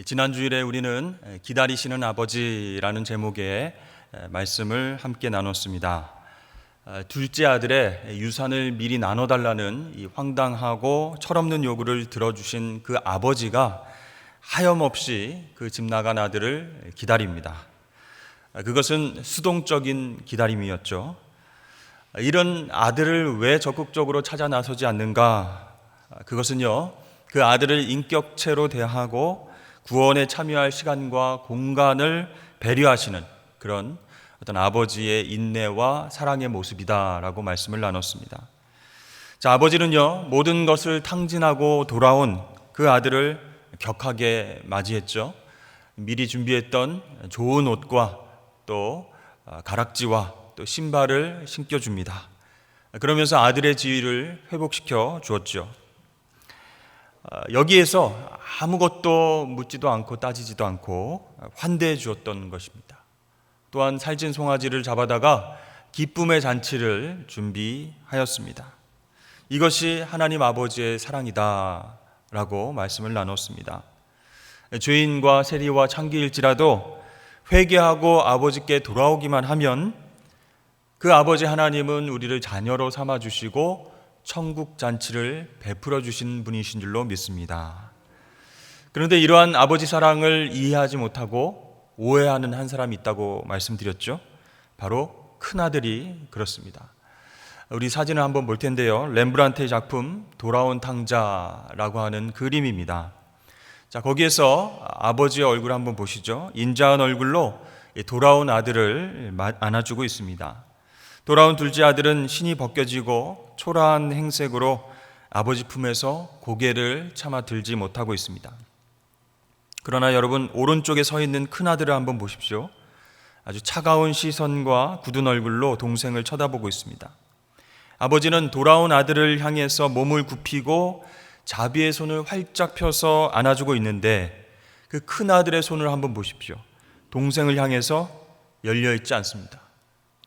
지난 주일에 우리는 기다리시는 아버지라는 제목의 말씀을 함께 나눴습니다. 둘째 아들의 유산을 미리 나눠달라는 이 황당하고 철없는 요구를 들어주신 그 아버지가 하염없이 그 집 나간 아들을 기다립니다. 그것은 수동적인 기다림이었죠. 이런 아들을 왜 적극적으로 찾아 나서지 않는가? 그것은요, 그 아들을 인격체로 대하고 구원에 참여할 시간과 공간을 배려하시는 그런 어떤 아버지의 인내와 사랑의 모습이다라고 말씀을 나눴습니다. 자, 아버지는요, 모든 것을 탕진하고 돌아온 그 아들을 격하게 맞이했죠. 미리 준비했던 좋은 옷과 또 가락지와 또 신발을 신겨줍니다. 그러면서 아들의 지위를 회복시켜 주었죠. 여기에서 아무것도 묻지도 않고 따지지도 않고 환대해 주었던 것입니다. 또한 살찐 송아지를 잡아다가 기쁨의 잔치를 준비하였습니다. 이것이 하나님 아버지의 사랑이다 라고 말씀을 나눴습니다. 죄인과 세리와 창기일지라도 회개하고 아버지께 돌아오기만 하면 그 아버지 하나님은 우리를 자녀로 삼아주시고 천국 잔치를 베풀어 주신 분이신 줄로 믿습니다. 그런데 이러한 아버지 사랑을 이해하지 못하고 오해하는 한 사람이 있다고 말씀드렸죠. 바로 큰아들이 그렇습니다. 우리 사진을 한번 볼 텐데요. 렘브란트의 작품 돌아온 탕자라고 하는 그림입니다. 자, 거기에서 아버지의 얼굴을 한번 보시죠. 인자한 얼굴로 돌아온 아들을 안아주고 있습니다. 돌아온 둘째 아들은 신이 벗겨지고 초라한 행색으로 아버지 품에서 고개를 차마 들지 못하고 있습니다. 그러나 여러분, 오른쪽에 서 있는 큰아들을 한번 보십시오. 아주 차가운 시선과 굳은 얼굴로 동생을 쳐다보고 있습니다. 아버지는 돌아온 아들을 향해서 몸을 굽히고 자비의 손을 활짝 펴서 안아주고 있는데 그 큰아들의 손을 한번 보십시오. 동생을 향해서 열려있지 않습니다.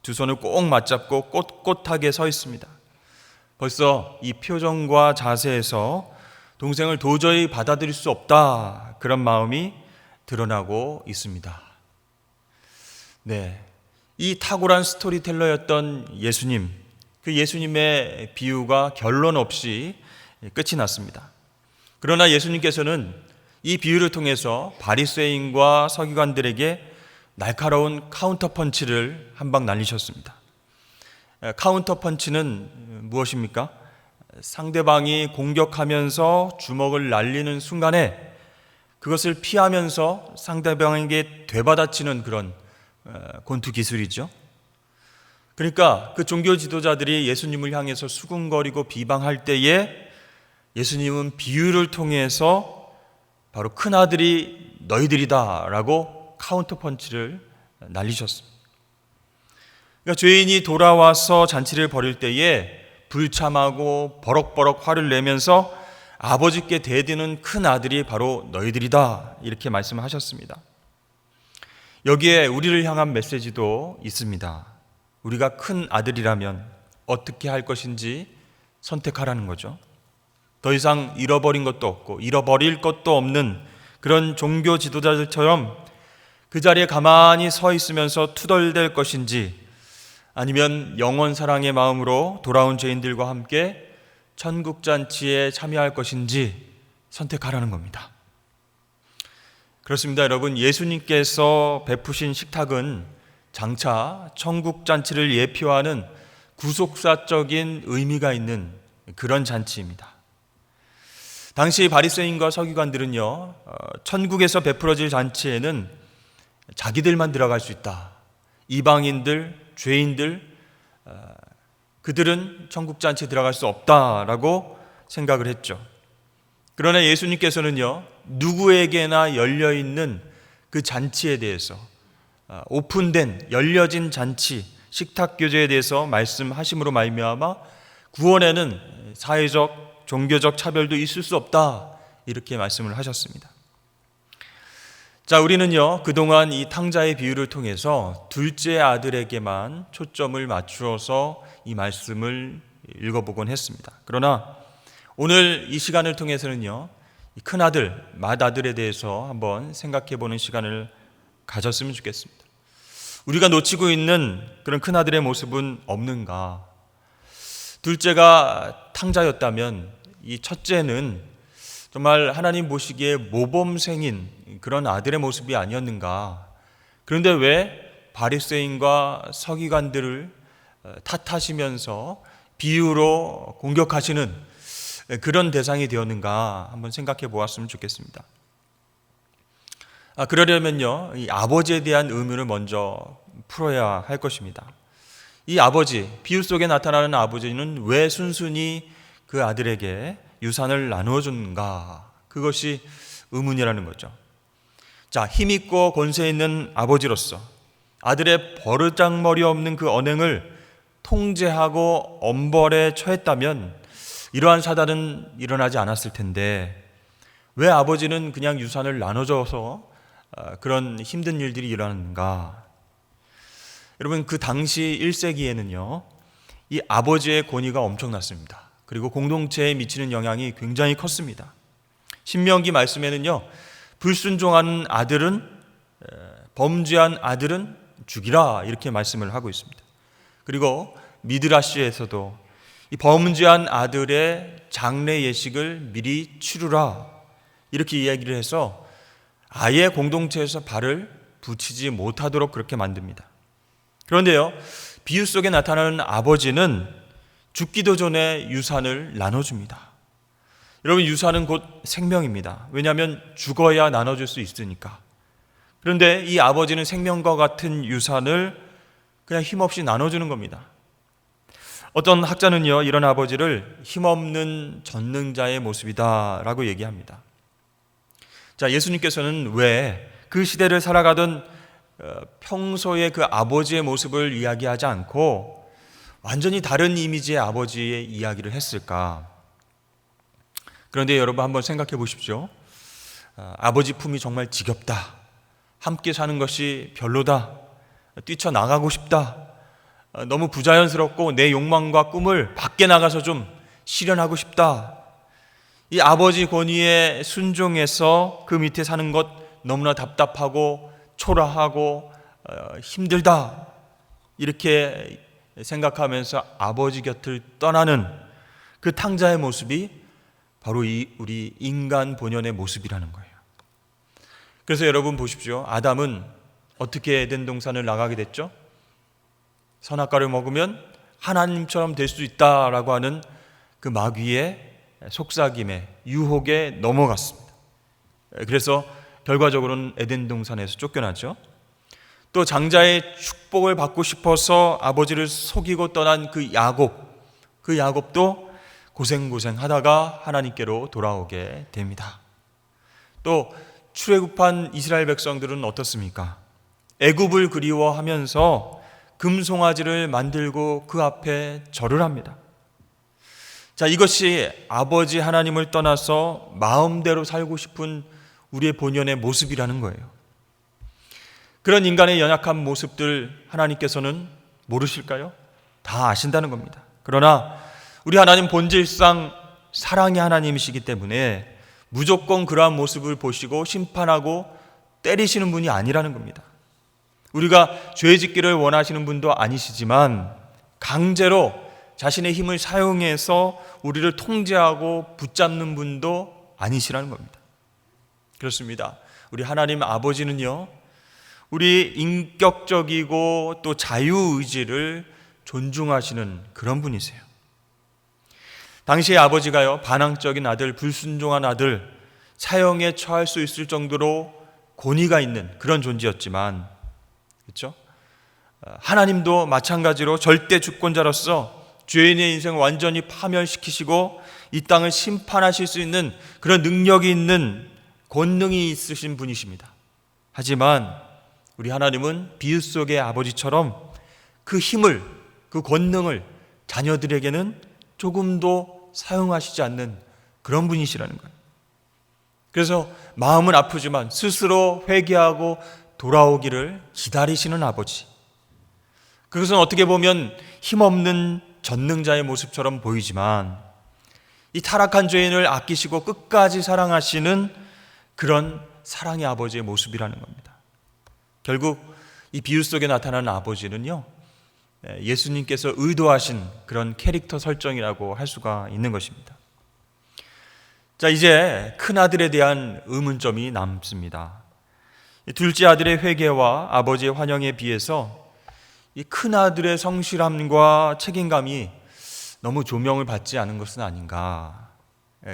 두 손을 꼭 맞잡고 꼿꼿하게 서 있습니다. 벌써 이 표정과 자세에서 동생을 도저히 받아들일 수 없다, 그런 마음이 드러나고 있습니다. 네, 이 탁월한 스토리텔러였던 예수님, 그 예수님의 비유가 결론 없이 끝이 났습니다. 그러나 예수님께서는 이 비유를 통해서 바리새인과 서기관들에게 날카로운 카운터 펀치를 한 방 날리셨습니다. 카운터 펀치는 무엇입니까? 상대방이 공격하면서 주먹을 날리는 순간에 그것을 피하면서 상대방에게 되받아치는 그런 권투 기술이죠. 그러니까 그 종교 지도자들이 예수님을 향해서 수군거리고 비방할 때에 예수님은 비유를 통해서 바로 큰아들이 너희들이다 라고 카운터 펀치를 날리셨습니다. 그러니까 죄인이 돌아와서 잔치를 벌일 때에 불참하고 버럭버럭 화를 내면서 아버지께 대드는 큰 아들이 바로 너희들이다, 이렇게 말씀하셨습니다. 여기에 우리를 향한 메시지도 있습니다. 우리가 큰 아들이라면 어떻게 할 것인지 선택하라는 거죠. 더 이상 잃어버린 것도 없고 잃어버릴 것도 없는 그런 종교 지도자들처럼 그 자리에 가만히 서 있으면서 투덜댈 것인지, 아니면 영원 사랑의 마음으로 돌아온 죄인들과 함께 천국잔치에 참여할 것인지 선택하라는 겁니다. 그렇습니다, 여러분. 예수님께서 베푸신 식탁은 장차 천국잔치를 예표하는 구속사적인 의미가 있는 그런 잔치입니다. 당시 바리새인과 서기관들은요, 천국에서 베풀어질 잔치에는 자기들만 들어갈 수 있다. 이방인들, 죄인들, 그들은 천국잔치에 들어갈 수 없다라고 생각을 했죠. 그러나 예수님께서는요, 누구에게나 열려있는 그 잔치에 대해서, 오픈된, 열려진 잔치, 식탁교제에 대해서 말씀하심으로 말미암아 구원에는 사회적, 종교적 차별도 있을 수 없다, 이렇게 말씀을 하셨습니다. 자, 우리는요, 그동안 이 탕자의 비유를 통해서 둘째 아들에게만 초점을 맞추어서 이 말씀을 읽어보곤 했습니다. 그러나 오늘 이 시간을 통해서는요, 이 큰아들, 맏아들에 대해서 한번 생각해 보는 시간을 가졌으면 좋겠습니다. 우리가 놓치고 있는 그런 큰아들의 모습은 없는가? 둘째가 탕자였다면 이 첫째는 정말 하나님 보시기에 모범생인 그런 아들의 모습이 아니었는가? 그런데 왜 바리새인과 서기관들을 탓하시면서 비유로 공격하시는 그런 대상이 되었는가 한번 생각해 보았으면 좋겠습니다. 그러려면요, 이 아버지에 대한 의문을 먼저 풀어야 할 것입니다. 이 아버지, 비유 속에 나타나는 아버지는 왜 순순히 그 아들에게 유산을 나누어 줬는가? 그것이 의문이라는 거죠. 자, 힘있고 권세 있는 아버지로서 아들의 버르장머리 없는 그 언행을 통제하고 엄벌에 처했다면 이러한 사단은 일어나지 않았을 텐데 왜 아버지는 그냥 유산을 나눠줘서 그런 힘든 일들이 일어났는가? 여러분, 그 당시 1세기에는요, 이 아버지의 권위가 엄청났습니다. 그리고 공동체에 미치는 영향이 굉장히 컸습니다. 신명기 말씀에는요, 불순종하는 아들은, 범죄한 아들은 죽이라, 이렇게 말씀을 하고 있습니다. 그리고 미드라시에서도 이 범죄한 아들의 장례 예식을 미리 치르라, 이렇게 이야기를 해서 아예 공동체에서 발을 붙이지 못하도록 그렇게 만듭니다. 그런데요, 비유 속에 나타나는 아버지는 죽기도 전에 유산을 나눠줍니다. 여러분, 유산은 곧 생명입니다. 왜냐하면 죽어야 나눠줄 수 있으니까. 그런데 이 아버지는 생명과 같은 유산을 그냥 힘없이 나눠주는 겁니다. 어떤 학자는요, 이런 아버지를 힘없는 전능자의 모습이다라고 얘기합니다. 자, 예수님께서는 왜 그 시대를 살아가던 평소의 그 아버지의 모습을 이야기하지 않고 완전히 다른 이미지의 아버지의 이야기를 했을까? 그런데 여러분 한번 생각해 보십시오. 아버지 품이 정말 지겹다. 함께 사는 것이 별로다. 뛰쳐나가고 싶다. 너무 부자연스럽고 내 욕망과 꿈을 밖에 나가서 좀 실현하고 싶다. 이 아버지 권위에 순종해서 그 밑에 사는 것 너무나 답답하고 초라하고 힘들다. 이렇게 생각하면서 아버지 곁을 떠나는 그 탕자의 모습이 바로 우리 인간 본연의 모습이라는 거예요. 그래서 여러분 보십시오. 아담은 어떻게 에덴 동산을 나가게 됐죠? 선악과를 먹으면 하나님처럼 될 수 있다라고 하는 그 마귀의 속삭임에 유혹에 넘어갔습니다. 그래서 결과적으로는 에덴 동산에서 쫓겨났죠. 또 장자의 축복을 받고 싶어서 아버지를 속이고 떠난 그 야곱도 고생하다가 하나님께로 돌아오게 됩니다. 또 출애굽한 이스라엘 백성들은 어떻습니까? 애굽을 그리워하면서 금송아지를 만들고 그 앞에 절을 합니다. 자, 이것이 아버지 하나님을 떠나서 마음대로 살고 싶은 우리의 본연의 모습이라는 거예요. 그런 인간의 연약한 모습들 하나님께서는 모르실까요? 다 아신다는 겁니다. 그러나 우리 하나님 본질상 사랑의 하나님이시기 때문에 무조건 그러한 모습을 보시고 심판하고 때리시는 분이 아니라는 겁니다. 우리가 죄 짓기를 원하시는 분도 아니시지만 강제로 자신의 힘을 사용해서 우리를 통제하고 붙잡는 분도 아니시라는 겁니다. 그렇습니다. 우리 하나님 아버지는요, 우리 인격적이고 또 자유의지를 존중하시는 그런 분이세요. 당시의 아버지가요, 반항적인 아들, 불순종한 아들, 사형에 처할 수 있을 정도로 권위가 있는 그런 존재였지만, 그렇죠? 하나님도 마찬가지로 절대 주권자로서 죄인의 인생을 완전히 파멸시키시고 이 땅을 심판하실 수 있는 그런 능력이 있는 권능이 있으신 분이십니다. 하지만 우리 하나님은 비유 속의 아버지처럼 그 힘을, 그 권능을 자녀들에게는 조금도 사용하시지 않는 그런 분이시라는 거예요. 그래서 마음은 아프지만 스스로 회개하고 돌아오기를 기다리시는 아버지. 그것은 어떻게 보면 힘없는 전능자의 모습처럼 보이지만 이 타락한 죄인을 아끼시고 끝까지 사랑하시는 그런 사랑의 아버지의 모습이라는 겁니다. 결국 이 비유 속에 나타나는 아버지는요, 예수님께서 의도하신 그런 캐릭터 설정이라고 할 수가 있는 것입니다. 자, 이제 큰아들에 대한 의문점이 남습니다. 둘째 아들의 회개와 아버지의 환영에 비해서 이 큰아들의 성실함과 책임감이 너무 조명을 받지 않은 것은 아닌가,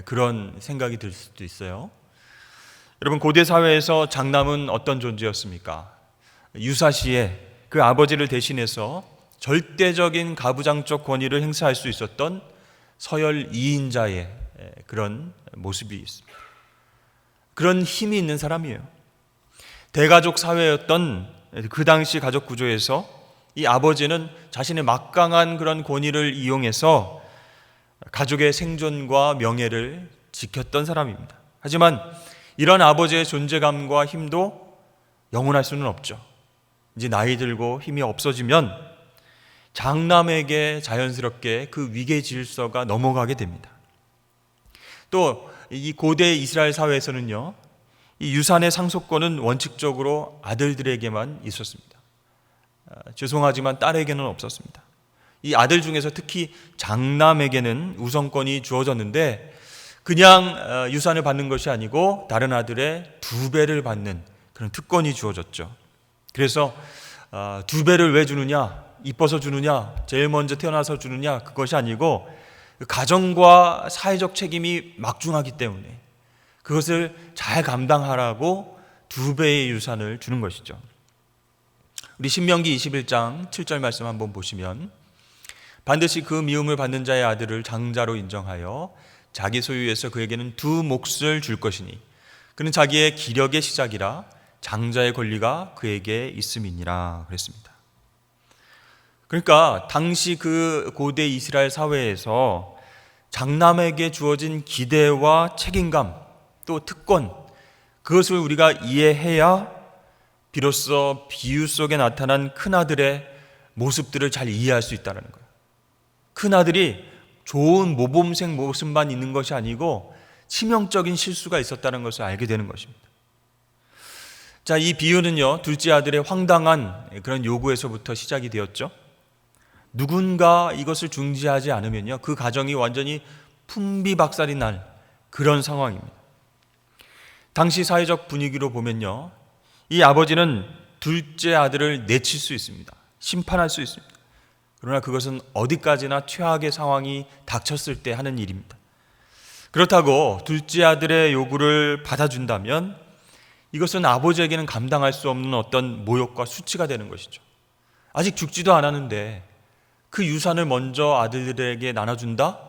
그런 생각이 들 수도 있어요. 여러분, 고대 사회에서 장남은 어떤 존재였습니까? 유사시에 그 아버지를 대신해서 절대적인 가부장적 권위를 행사할 수 있었던 서열 2인자의 그런 모습이 있습니다. 그런 힘이 있는 사람이에요. 대가족 사회였던 그 당시 가족 구조에서 이 아버지는 자신의 막강한 그런 권위를 이용해서 가족의 생존과 명예를 지켰던 사람입니다. 하지만 이런 아버지의 존재감과 힘도 영원할 수는 없죠. 이제 나이 들고 힘이 없어지면 장남에게 자연스럽게 그 위계 질서가 넘어가게 됩니다. 또 이 고대 이스라엘 사회에서는요, 이 유산의 상속권은 원칙적으로 아들들에게만 있었습니다. 죄송하지만 딸에게는 없었습니다. 이 아들 중에서 특히 장남에게는 우선권이 주어졌는데, 그냥 유산을 받는 것이 아니고 다른 아들의 2배를 받는 그런 특권이 주어졌죠. 그래서 2배를 왜 주느냐, 이뻐서 주느냐, 제일 먼저 태어나서 주느냐, 그것이 아니고 가정과 사회적 책임이 막중하기 때문에 그것을 잘 감당하라고 2배의 유산을 주는 것이죠. 우리 신명기 21장 7절 말씀 한번 보시면, 반드시 그 미움을 받는 자의 아들을 장자로 인정하여 자기 소유에서 그에게는 2 몫을 줄 것이니 그는 자기의 기력의 시작이라 장자의 권리가 그에게 있음이니라 그랬습니다. 그러니까 당시 그 고대 이스라엘 사회에서 장남에게 주어진 기대와 책임감, 또 특권, 그것을 우리가 이해해야 비로소 비유 속에 나타난 큰아들의 모습들을 잘 이해할 수 있다는 거예요. 큰아들이 좋은 모범생 모습만 있는 것이 아니고 치명적인 실수가 있었다는 것을 알게 되는 것입니다. 자, 이 비유는요, 둘째 아들의 황당한 그런 요구에서부터 시작이 되었죠. 누군가 이것을 중지하지 않으면요, 그 가정이 완전히 풍비박살이 날 그런 상황입니다. 당시 사회적 분위기로 보면요, 이 아버지는 둘째 아들을 내칠 수 있습니다. 심판할 수 있습니다. 그러나 그것은 어디까지나 최악의 상황이 닥쳤을 때 하는 일입니다. 그렇다고 둘째 아들의 요구를 받아준다면 이것은 아버지에게는 감당할 수 없는 어떤 모욕과 수치가 되는 것이죠. 아직 죽지도 않았는데 그 유산을 먼저 아들들에게 나눠준다?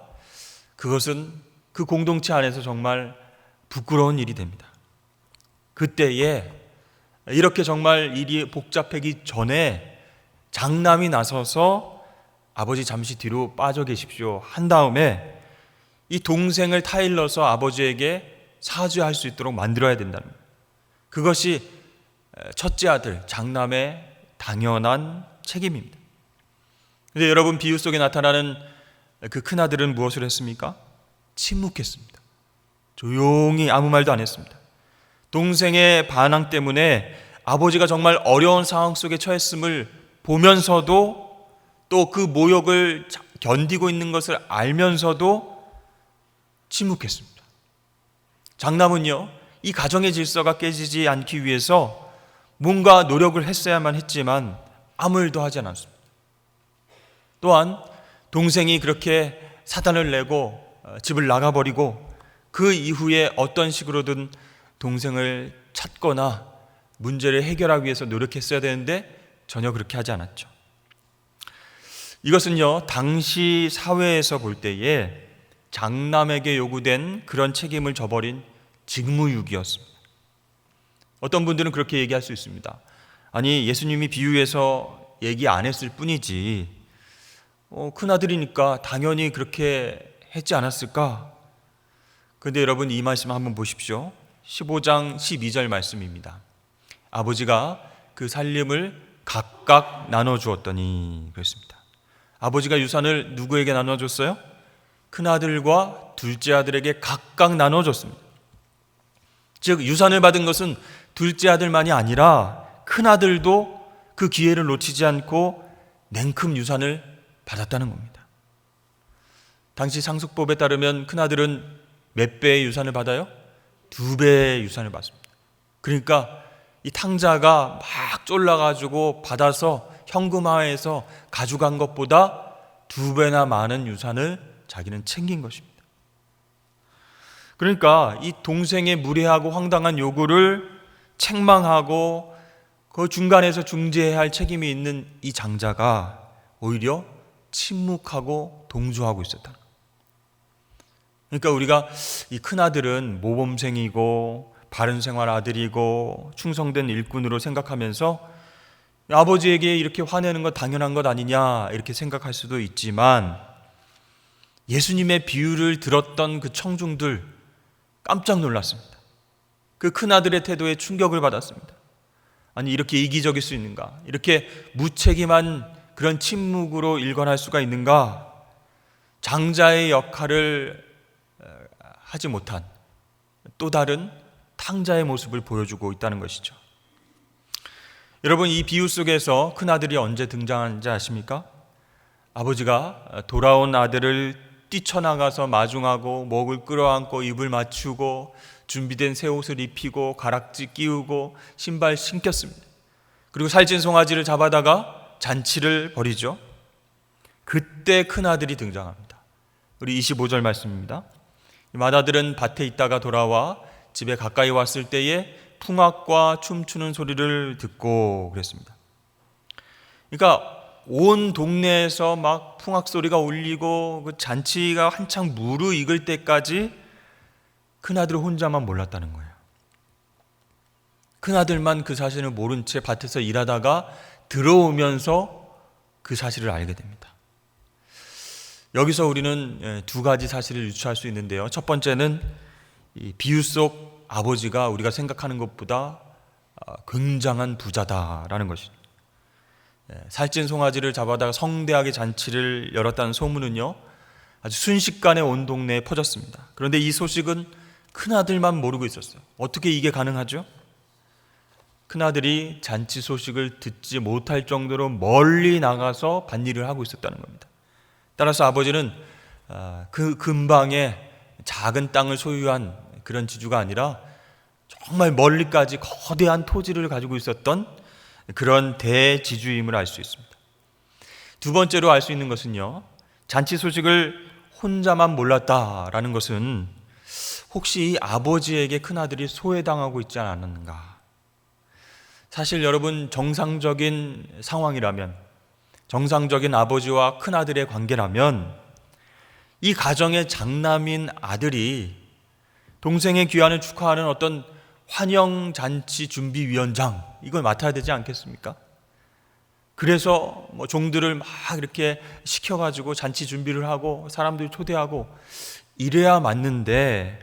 그것은 그 공동체 안에서 정말 부끄러운 일이 됩니다. 그때에 이렇게 정말 일이 복잡하기 전에 장남이 나서서 아버지 잠시 뒤로 빠져 계십시오 한 다음에 이 동생을 타일러서 아버지에게 사죄할 수 있도록 만들어야 된다는 거예요. 그것이 첫째 아들 장남의 당연한 책임입니다. 그런데 여러분, 비유 속에 나타나는 그 큰아들은 무엇을 했습니까? 침묵했습니다. 조용히 아무 말도 안 했습니다. 동생의 반항 때문에 아버지가 정말 어려운 상황 속에 처했음을 보면서도, 또 그 모욕을 견디고 있는 것을 알면서도 침묵했습니다. 장남은요, 이 가정의 질서가 깨지지 않기 위해서 뭔가 노력을 했어야만 했지만 아무 일도 하지 않았습니다. 또한 동생이 그렇게 사단을 내고 집을 나가버리고 그 이후에 어떤 식으로든 동생을 찾거나 문제를 해결하기 위해서 노력했어야 되는데 전혀 그렇게 하지 않았죠. 이것은요, 당시 사회에서 볼 때에 장남에게 요구된 그런 책임을 저버린 직무유기였습니다. 어떤 분들은 그렇게 얘기할 수 있습니다. 아니, 예수님이 비유해서 얘기 안 했을 뿐이지 큰아들이니까 당연히 그렇게 했지 않았을까? 그런데 여러분, 이 말씀 한번 보십시오. 15장 12절 말씀입니다. 아버지가 그 살림을 각각 나눠주었더니 그랬습니다. 아버지가 유산을 누구에게 나눠줬어요? 큰아들과 둘째 아들에게 각각 나눠줬습니다. 즉 유산을 받은 것은 둘째 아들만이 아니라 큰아들도 그 기회를 놓치지 않고 냉큼 유산을 받았다는 겁니다. 당시 상속법에 따르면 큰아들은 몇 배의 유산을 받아요? 2배의 유산을 받습니다. 그러니까 이 탕자가 막 쫄라가지고 받아서 현금화해서 가져간 것보다 2배나 많은 유산을 자기는 챙긴 것입니다. 그러니까 이 동생의 무례하고 황당한 요구를 책망하고 그 중간에서 중재해야 할 책임이 있는 이 장자가 오히려 침묵하고 동조하고 있었다. 그러니까 우리가 이 큰아들은 모범생이고 바른 생활 아들이고 충성된 일꾼으로 생각하면서 아버지에게 이렇게 화내는 건 당연한 것 아니냐 이렇게 생각할 수도 있지만, 예수님의 비유를 들었던 그 청중들 깜짝 놀랐습니다. 그 큰아들의 태도에 충격을 받았습니다. 아니 이렇게 이기적일 수 있는가? 이렇게 무책임한 그런 침묵으로 일관할 수가 있는가? 장자의 역할을 하지 못한 또 다른 탕자의 모습을 보여주고 있다는 것이죠. 여러분, 이 비유 속에서 큰아들이 언제 등장하는지 아십니까? 아버지가 돌아온 아들을 뛰쳐나가서 마중하고 목을 끌어안고 입을 맞추고 준비된 새 옷을 입히고 가락지 끼우고 신발 신겼습니다. 그리고 살찐 송아지를 잡아다가 잔치를 벌이죠. 그때 큰아들이 등장합니다. 우리 25절 말씀입니다. 맏아들은 밭에 있다가 돌아와 집에 가까이 왔을 때에 풍악과 춤추는 소리를 듣고 그랬습니다. 그러니까 온 동네에서 막 풍악 소리가 울리고 그 잔치가 한창 무르익을 때까지 큰아들 혼자만 몰랐다는 거예요. 큰아들만 그 사실을 모른 채 밭에서 일하다가 들어오면서 그 사실을 알게 됩니다. 여기서 우리는 2가지 사실을 유추할 수 있는데요. 첫 번째는 이 비유 속 아버지가 우리가 생각하는 것보다 굉장한 부자다라는 것입니다. 살찐 송아지를 잡아다가 성대하게 잔치를 열었다는 소문은요, 아주 순식간에 온 동네에 퍼졌습니다. 그런데 이 소식은 큰아들만 모르고 있었어요. 어떻게 이게 가능하죠? 큰아들이 잔치 소식을 듣지 못할 정도로 멀리 나가서 밭일을 하고 있었다는 겁니다. 따라서 아버지는 그 근방에 작은 땅을 소유한 그런 지주가 아니라 정말 멀리까지 거대한 토지를 가지고 있었던 그런 대지주임을 알 수 있습니다. 두 번째로 알 수 있는 것은요, 잔치 소식을 혼자만 몰랐다라는 것은 혹시 이 아버지에게 큰아들이 소외당하고 있지 않았는가. 사실 여러분, 정상적인 상황이라면, 정상적인 아버지와 큰아들의 관계라면 이 가정의 장남인 아들이 동생의 귀환을 축하하는 어떤 환영잔치 준비위원장, 이걸 맡아야 되지 않겠습니까? 그래서 종들을 막 이렇게 시켜가지고 잔치 준비를 하고 사람들 초대하고 이래야 맞는데,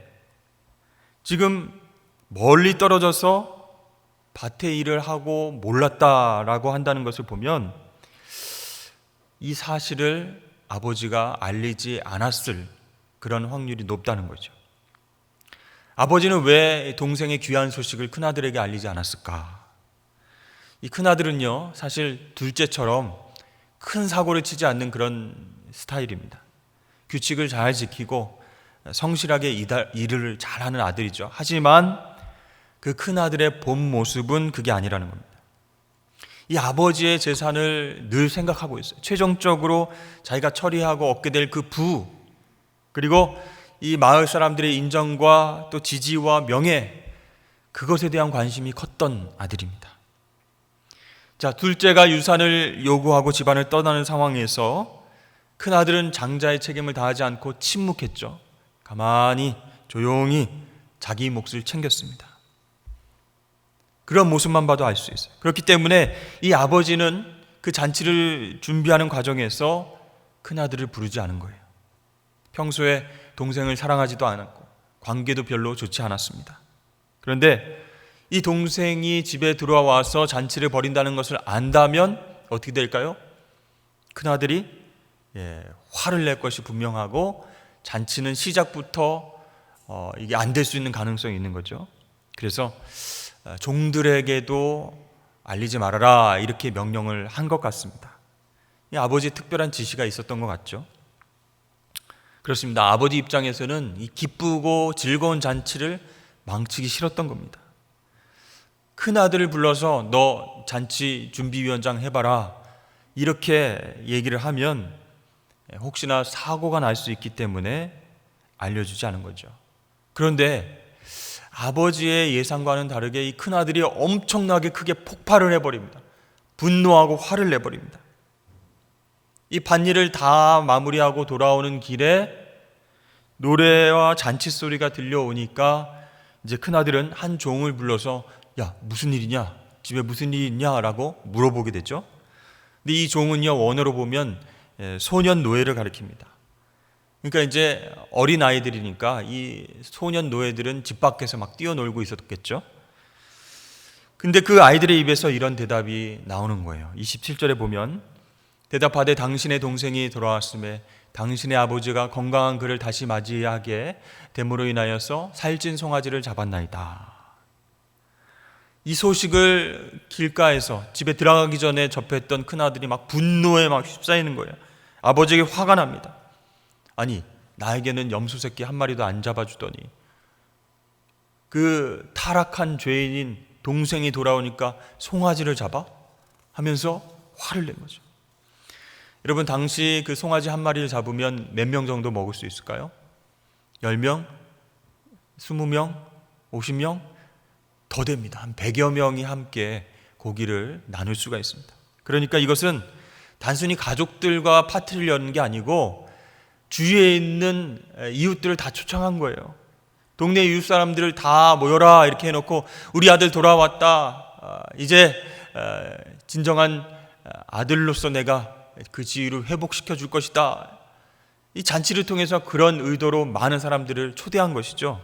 지금 멀리 떨어져서 밭에 일을 하고 몰랐다라고 한다는 것을 보면 이 사실을 아버지가 알리지 않았을 그런 확률이 높다는 거죠. 아버지는 왜 동생의 귀한 소식을 큰아들에게 알리지 않았을까? 이 큰아들은요, 사실 둘째처럼 큰 사고를 치지 않는 그런 스타일입니다. 규칙을 잘 지키고 성실하게 일을 잘하는 아들이죠. 하지만 그 큰아들의 본 모습은 그게 아니라는 겁니다. 이 아버지의 재산을 늘 생각하고 있어요. 최종적으로 자기가 처리하고 얻게 될 그 부, 그리고 이 마을 사람들의 인정과 또 지지와 명예, 그것에 대한 관심이 컸던 아들입니다. 자, 둘째가 유산을 요구하고 집안을 떠나는 상황에서 큰아들은 장자의 책임을 다하지 않고 침묵했죠. 가만히 조용히 자기 몫을 챙겼습니다. 그런 모습만 봐도 알 수 있어요. 그렇기 때문에 이 아버지는 그 잔치를 준비하는 과정에서 큰아들을 부르지 않은 거예요. 평소에 동생을 사랑하지도 않았고 관계도 별로 좋지 않았습니다. 그런데 이 동생이 집에 들어와서 잔치를 벌인다는 것을 안다면 어떻게 될까요? 큰아들이 화를 낼 것이 분명하고 잔치는 시작부터 이게 안 될 수 있는 가능성이 있는 거죠. 그래서 종들에게도 알리지 말아라 이렇게 명령을 한 것 같습니다. 이 아버지의 특별한 지시가 있었던 것 같죠. 그렇습니다. 아버지 입장에서는 이 기쁘고 즐거운 잔치를 망치기 싫었던 겁니다. 큰 아들을 불러서 너 잔치 준비위원장 해봐라 이렇게 얘기를 하면 혹시나 사고가 날 수 있기 때문에 알려주지 않은 거죠. 그런데 아버지의 예상과는 다르게 이 큰아들이 엄청나게 크게 폭발을 해버립니다. 분노하고 화를 내버립니다. 이 밭일을 다 마무리하고 돌아오는 길에 노래와 잔치 소리가 들려오니까 이제 큰아들은 한 종을 불러서 야, 무슨 일이냐? 집에 무슨 일이 있냐라고 물어보게 되죠. 근데 이 종은요, 원어로 보면 소년 노예를 가리킵니다. 그러니까 이제 어린 아이들이니까 이 소년 노예들은 집 밖에서 막 뛰어놀고 있었겠죠. 근데 그 아이들의 입에서 이런 대답이 나오는 거예요. 27절에 보면 대답하되 당신의 동생이 돌아왔음에 당신의 아버지가 건강한 그를 다시 맞이하게 됨으로 인하여서 살찐 송아지를 잡았나이다. 이 소식을 길가에서 집에 들어가기 전에 접했던 큰아들이 막 분노에 막 휩싸이는 거예요. 아버지에게 화가 납니다. 아니, 나에게는 염소 새끼 한 마리도 안 잡아주더니 그 타락한 죄인인 동생이 돌아오니까 송아지를 잡아? 하면서 화를 낸 거죠. 여러분, 당시 그 송아지 한 마리를 잡으면 몇 명 정도 먹을 수 있을까요? 10명? 20명? 50명? 더 됩니다. 한 100여 명이 함께 고기를 나눌 수가 있습니다. 그러니까 이것은 단순히 가족들과 파티를 여는 게 아니고 주위에 있는 이웃들을 다 초청한 거예요. 동네 이웃 사람들을 다 모여라 이렇게 해놓고 우리 아들 돌아왔다. 이제 진정한 아들로서 내가 그 지위를 회복시켜 줄 것이다. 이 잔치를 통해서 그런 의도로 많은 사람들을 초대한 것이죠.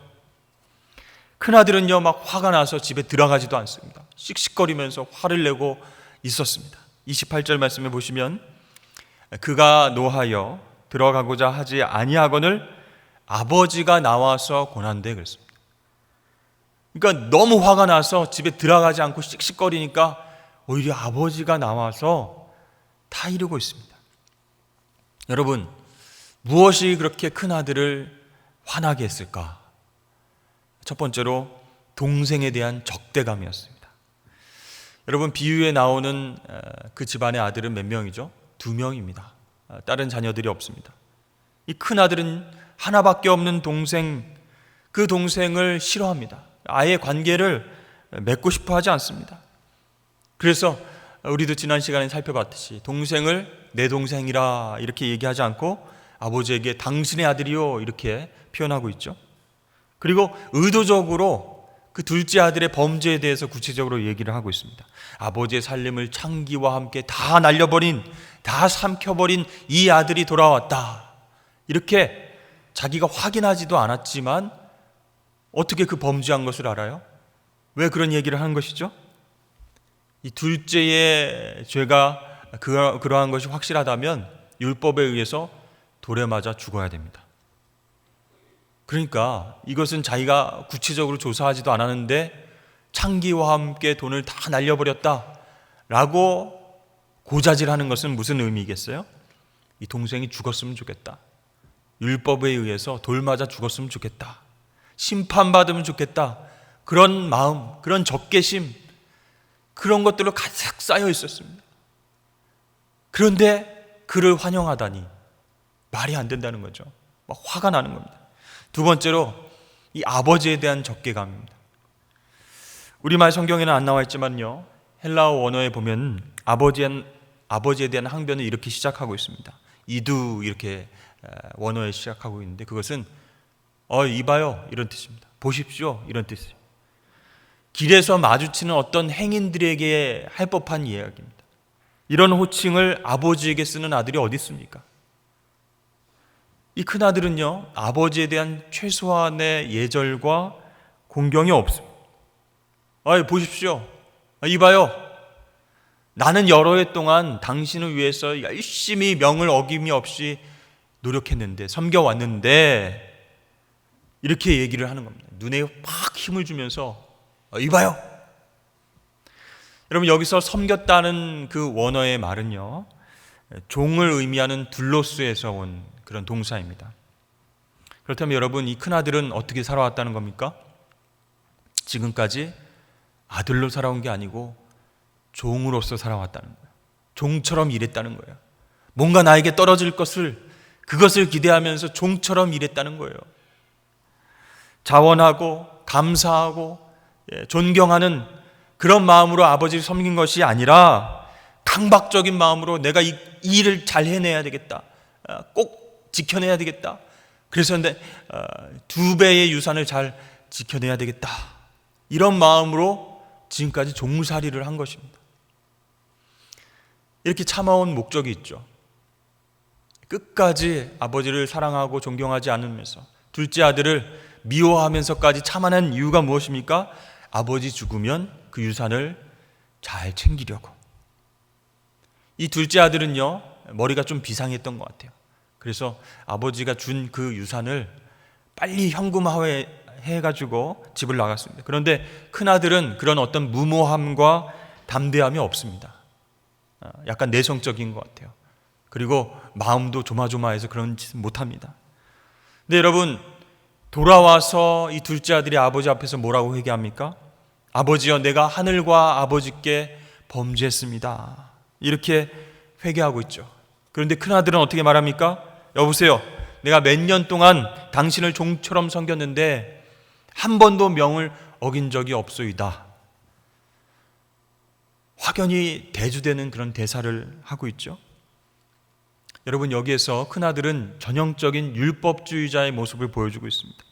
큰아들은요 막 화가 나서 집에 들어가지도 않습니다. 씩씩거리면서 화를 내고 있었습니다. 28절 말씀에 보시면 그가 노하여 들어가고자 하지 아니하거늘 아버지가 나와서 권한대 그랬습니다. 그러니까 너무 화가 나서 집에 들어가지 않고 씩씩거리니까 오히려 아버지가 나와서 다 이루고 있습니다. 여러분, 무엇이 그렇게 큰아들을 화나게 했을까? 첫 번째로 동생에 대한 적대감이었습니다. 여러분, 비유에 나오는 그 집안의 아들은 몇 명이죠? 2명입니다. 다른 자녀들이 없습니다. 이 큰아들은 하나밖에 없는 동생, 그 동생을 싫어합니다. 아예 관계를 맺고 싶어 하지 않습니다. 그래서 우리도 지난 시간에 살펴봤듯이 동생을 내 동생이라 이렇게 얘기하지 않고 아버지에게 당신의 아들이요 이렇게 표현하고 있죠. 그리고 의도적으로 그 둘째 아들의 범죄에 대해서 구체적으로 얘기를 하고 있습니다. 아버지의 살림을 창기와 함께 다 날려버린, 다 삼켜버린 이 아들이 돌아왔다. 이렇게 자기가 확인하지도 않았지만 어떻게 그 범죄한 것을 알아요? 왜 그런 얘기를 하는 것이죠? 이 둘째의 죄가 그러한 것이 확실하다면 율법에 의해서 돌에 맞아 죽어야 됩니다. 그러니까 이것은 자기가 구체적으로 조사하지도 않았는데 창기와 함께 돈을 다 날려버렸다라고 고자질하는 것은 무슨 의미겠어요? 이 동생이 죽었으면 좋겠다. 율법에 의해서 돌 맞아 죽었으면 좋겠다. 심판받으면 좋겠다. 그런 마음, 그런 적개심, 그런 것들로 가득 쌓여 있었습니다. 그런데 그를 환영하다니 말이 안 된다는 거죠. 막 화가 나는 겁니다. 두 번째로 이 아버지에 대한 적개감입니다. 우리말 성경에는 안 나와 있지만요, 헬라어 원어에 보면 아버지에 대한 항변을 이렇게 시작하고 있습니다. 이두 이렇게 원어에 시작하고 있는데 그것은 이봐요 이런 뜻입니다. 보십시오 이런 뜻이에요. 길에서 마주치는 어떤 행인들에게 할 법한 이야기입니다. 이런 호칭을 아버지에게 쓰는 아들이 어디 있습니까? 이 큰아들은요 아버지에 대한 최소한의 예절과 공경이 없습니다. 보십시오, 이봐요, 나는 여러 해 동안 당신을 위해서 열심히 명을 어김이 없이 노력했는데, 섬겨왔는데 이렇게 얘기를 하는 겁니다. 눈에 팍 힘을 주면서 이봐요. 여러분, 여기서 섬겼다는 그 원어의 말은요, 종을 의미하는 둘로스에서 온 그런 동사입니다. 그렇다면 여러분, 이 큰아들은 어떻게 살아왔다는 겁니까? 지금까지 아들로 살아온 게 아니고 종으로서 살아왔다는 거예요. 종처럼 일했다는 거예요. 뭔가 나에게 떨어질 그것을 기대하면서 종처럼 일했다는 거예요. 자원하고 감사하고 존경하는 그런 마음으로 아버지를 섬긴 것이 아니라 강박적인 마음으로 내가 이 일을 잘 해내야 되겠다, 꼭 지켜내야 되겠다, 그래서 2배의 유산을 잘 지켜내야 되겠다, 이런 마음으로 지금까지 종살이를 한 것입니다. 이렇게 참아온 목적이 있죠. 끝까지 아버지를 사랑하고 존경하지 않으면서 둘째 아들을 미워하면서까지 참아낸 이유가 무엇입니까? 아버지 죽으면 그 유산을 잘 챙기려고. 이 둘째 아들은요, 머리가 좀 비상했던 것 같아요. 그래서 아버지가 준 그 유산을 빨리 현금화해가지고 집을 나갔습니다. 그런데 큰아들은 그런 어떤 무모함과 담대함이 없습니다. 약간 내성적인 것 같아요. 그리고 마음도 조마조마해서 그런 짓을 못합니다. 근데 여러분, 돌아와서 이 둘째 아들이 아버지 앞에서 뭐라고 회개합니까? 아버지여, 내가 하늘과 아버지께 범죄했습니다, 이렇게 회개하고 있죠. 그런데 큰아들은 어떻게 말합니까? 여보세요, 내가 몇 년 동안 당신을 종처럼 섬겼는데 한 번도 명을 어긴 적이 없소이다. 확연히 대주되는 그런 대사를 하고 있죠. 여러분, 여기에서 큰아들은 전형적인 율법주의자의 모습을 보여주고 있습니다.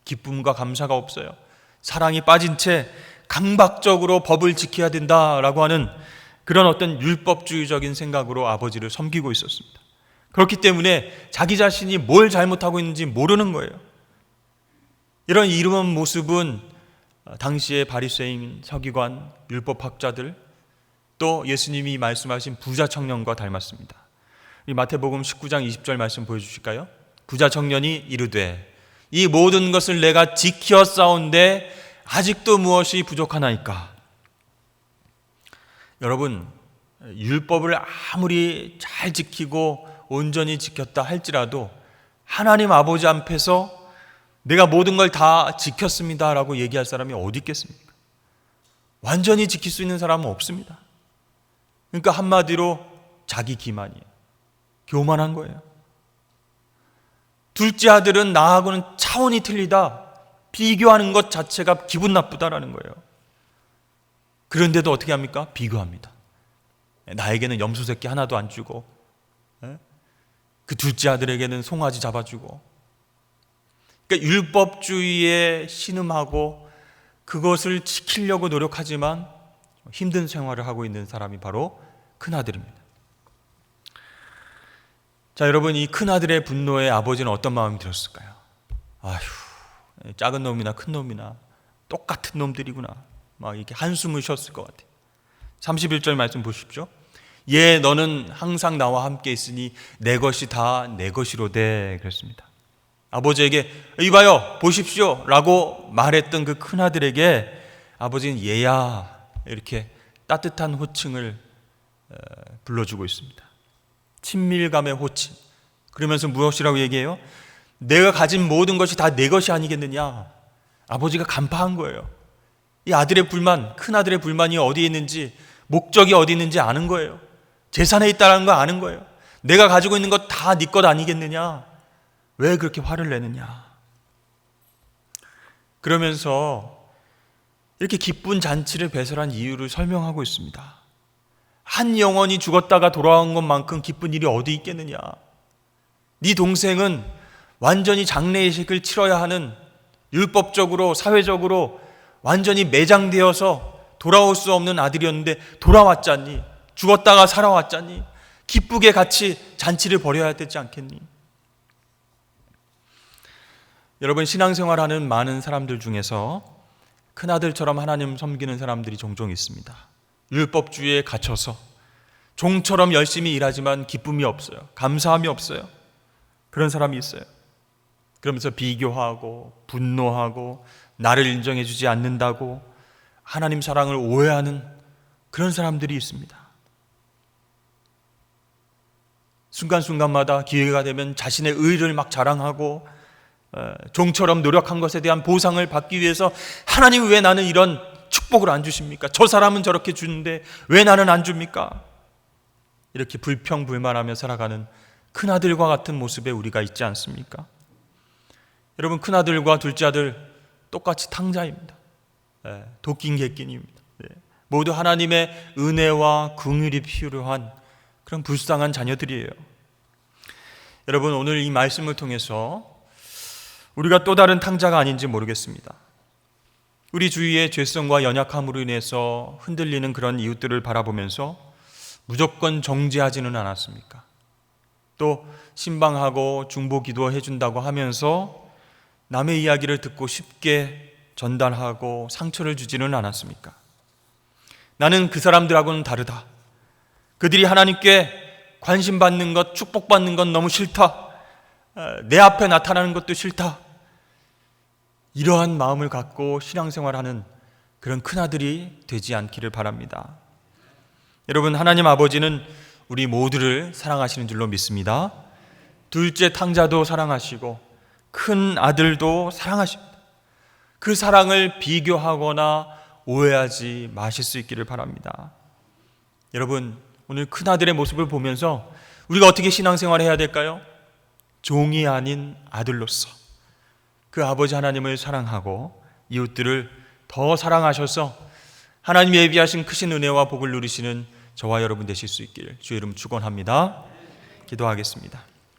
기쁨과 감사가 없어요. 사랑이 빠진 채 강박적으로 법을 지켜야 된다라고 하는 그런 어떤 율법주의적인 생각으로 아버지를 섬기고 있었습니다. 그렇기 때문에 자기 자신이 뭘 잘못하고 있는지 모르는 거예요. 이런 이런 모습은 당시의 바리새인, 서기관, 율법학자들, 또 예수님이 말씀하신 부자 청년과 닮았습니다. 이 마태복음 19장 20절 말씀 보여주실까요? 부자 청년이 이르되 이 모든 것을 내가 지켜 싸운데 아직도 무엇이 부족하나이까? 여러분, 율법을 아무리 잘 지키고 온전히 지켰다 할지라도 하나님 아버지 앞에서 내가 모든 걸 다 지켰습니다라고 얘기할 사람이 어디 있겠습니까? 완전히 지킬 수 있는 사람은 없습니다. 그러니까 한마디로 자기 기만이에요. 교만한 거예요. 둘째 아들은 나하고는 차원이 틀리다, 비교하는 것 자체가 기분 나쁘다라는 거예요. 그런데도 어떻게 합니까? 비교합니다. 나에게는 염소 새끼 하나도 안 주고, 그 둘째 아들에게는 송아지 잡아주고. 그러니까 율법주의에 신음하고 그것을 지키려고 노력하지만 힘든 생활을 하고 있는 사람이 바로 큰아들입니다. 자, 여러분, 이 큰아들의 분노에 아버지는 어떤 마음이 들었을까요? 아휴, 작은 놈이나 큰 놈이나 똑같은 놈들이구나, 막 이렇게 한숨을 쉬었을 것 같아요. 31절 말씀 보십시오. 예, 너는 항상 나와 함께 있으니 내 것이 다 내 것이로되, 그랬습니다. 아버지에게 이봐요, 보십시오 라고 말했던 그 큰아들에게 아버지는 얘야, 이렇게 따뜻한 호칭을 불러주고 있습니다. 친밀감의 호칭. 그러면서 무엇이라고 얘기해요? 내가 가진 모든 것이 다 내 것이 아니겠느냐. 아버지가 간파한 거예요. 이 아들의 불만, 큰아들의 불만이 어디에 있는지, 목적이 어디 있는지 아는 거예요. 재산에 있다는 거 아는 거예요. 내가 가지고 있는 것 다 네 것 아니겠느냐. 왜 그렇게 화를 내느냐. 그러면서 이렇게 기쁜 잔치를 배설한 이유를 설명하고 있습니다. 한 영혼이 죽었다가 돌아온 것만큼 기쁜 일이 어디 있겠느냐. 네 동생은 완전히 장례의식을 치러야 하는, 율법적으로 사회적으로 완전히 매장되어서 돌아올 수 없는 아들이었는데 돌아왔잖니. 죽었다가 살아왔잖니. 기쁘게 같이 잔치를 벌여야 되지 않겠니? 여러분, 신앙생활하는 많은 사람들 중에서 큰아들처럼 하나님 섬기는 사람들이 종종 있습니다. 율법주의에 갇혀서 종처럼 열심히 일하지만 기쁨이 없어요. 감사함이 없어요. 그런 사람이 있어요. 그러면서 비교하고 분노하고 나를 인정해 주지 않는다고 하나님 사랑을 오해하는 그런 사람들이 있습니다. 순간순간마다 기회가 되면 자신의 의를 막 자랑하고 종처럼 노력한 것에 대한 보상을 받기 위해서 하나님 왜 나는 이런 축복을 안 주십니까? 저 사람은 저렇게 주는데 왜 나는 안 줍니까? 이렇게 불평불만하며 살아가는 큰아들과 같은 모습에 우리가 있지 않습니까? 여러분, 큰아들과 둘째 아들 똑같이 탕자입니다. 도끼인 객끼입니다. 모두 하나님의 은혜와 긍휼이 필요한 그런 불쌍한 자녀들이에요. 여러분, 오늘 이 말씀을 통해서 우리가 또 다른 탕자가 아닌지 모르겠습니다. 우리 주위의 죄성과 연약함으로 인해서 흔들리는 그런 이웃들을 바라보면서 무조건 정죄하지는 않았습니까? 또 신방하고 중보 기도해 준다고 하면서 남의 이야기를 듣고 쉽게 전달하고 상처를 주지는 않았습니까? 나는 그 사람들하고는 다르다. 그들이 하나님께 관심 받는 것, 축복받는 건 너무 싫다. 내 앞에 나타나는 것도 싫다. 이러한 마음을 갖고 신앙생활하는 그런 큰아들이 되지 않기를 바랍니다. 여러분, 하나님 아버지는 우리 모두를 사랑하시는 줄로 믿습니다. 둘째 탕자도 사랑하시고 큰 아들도 사랑하십니다. 그 사랑을 비교하거나 오해하지 마실 수 있기를 바랍니다. 여러분, 오늘 큰아들의 모습을 보면서 우리가 어떻게 신앙생활을 해야 될까요? 종이 아닌 아들로서 그 아버지 하나님을 사랑하고 이웃들을 더 사랑하셔서 하나님이 예비하신 크신 은혜와 복을 누리시는 저와 여러분 되실 수 있기를 주의 이름 축원합니다. 기도하겠습니다.